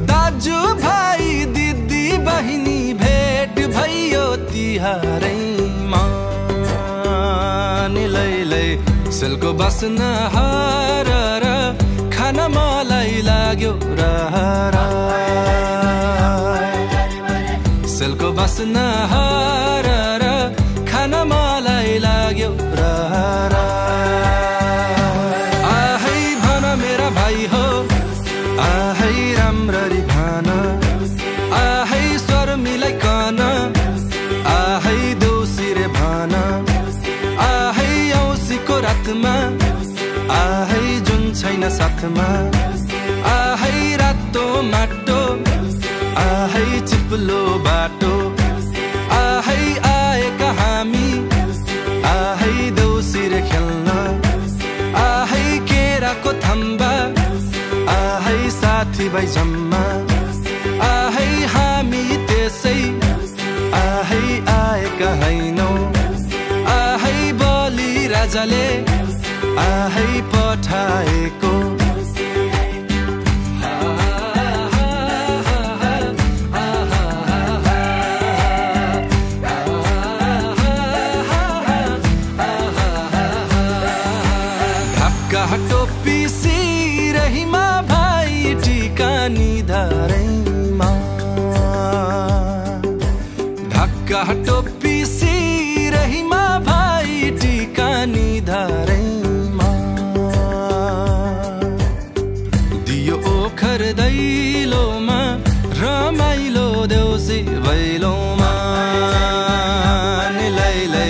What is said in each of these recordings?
दाजु भाइ दिदी बहिनी भेट भयो तिहारैमा नि लैलै सेलको बस्न हरर खान मलाई लाग्यो रहर सेलको बस्न हरर खान मलाई लाग्यो रहर आहै भन मेरा भाइ हो आहै राम्ररी भन आहै स्वर मिलाइकन आहै दोसिरे भन आहै औँसीको रातमा आहै जुन छैन साथमा आहै रातो माटो आहै चिप्लो बाटो आहै आएका हामी आहै दोसिरे खेल्न आहै केराको थम्बा आहै साथी भाइ जम्मा आहै हामी त्यसै आहै आएका हैनौ आहै बलि राजाले आहै पठाएको टोपी सिरहीमा भाइ टीका निधारैमा ढाका टोपी सिरहीमा भाइ टीका निधारैमा दियो ओखर दैलोमा रमाइलो देउसी भैलोमा नि लैलै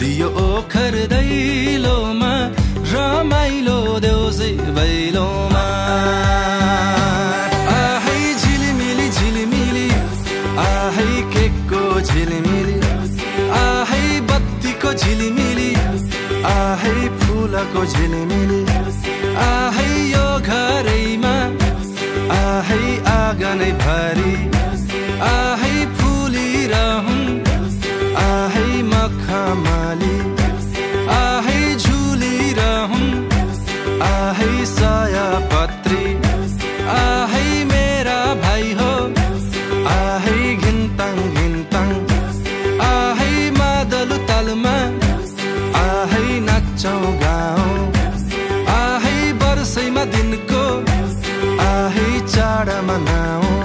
दियो ओखर दैलोमा रमाइलो देउसी भैलोमा आहै झिलिमिली झिलिमिली आहै केकको झिलिमिली आहै बत्तीको झिलिमिली आहै फुलको झिलिमिली आहै यो घरैमा आहै आँगनै भरि आहै फुलिरहुन् आहै मखमली आहै आहै सयपत्री आहै मेरा भाइ हो आहै घिन्ताङ घिन्ताङ आहै मादल तालमा आहै नाच्छौँ गाउँ आहै वर्षैमा दिनको आहै चाड मनाऊ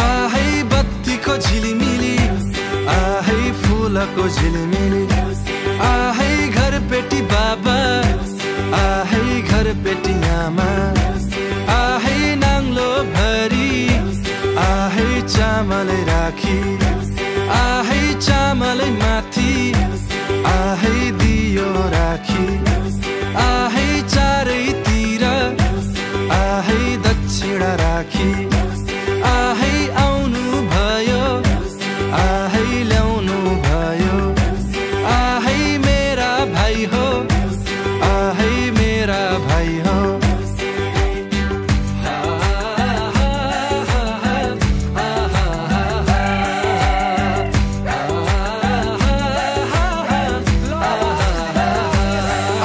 आहै बत्तीको झिलिमिली आहै फुलको झिलिमिली आहै घरपेटी बाबा आहै घरपेटी आमा आहै नाङ्लो भरी आहै चामल राखी आहै चामल माथि आहै दियो राखी आहै चारैतिर आहै दक्षिण राखी आहै आउनु भयो आहै ल्याउनु भयो आहै मेरा भाइ हो आहै मेरा भाइ हो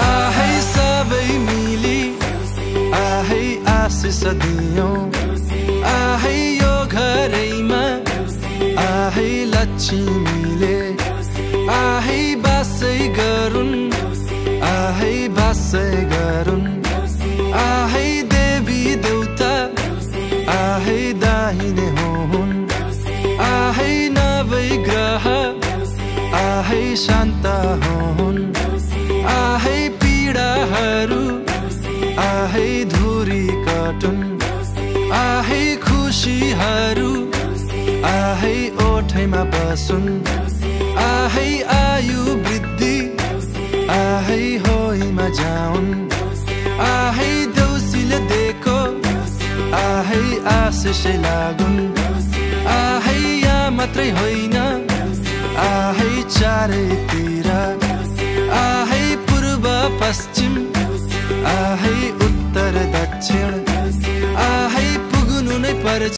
आहै सबै मिली आहै आशिष दियौँ आहै यो घरैमा आहै लक्ष्मीले आहै बासै गरुन् आहै बासै गरुन् आहै देवी देउता आहै दाहिने हुन् शान्त हुन् आहै पीडाहरू आहै धुरी कटुन् आहै खुशीहरू आहै ओठैमा बसुन् आहै आयु वृद्धि आहै होइमा जाउन् आहै देउसीले दिएको आहै आशिष लागुन् आहै यहाँ मात्रै होइन आहै चारैतिर आहै पूर्व पश्चिम आहै उत्तर दक्षिण आहै पुग्नु नै पर्छ।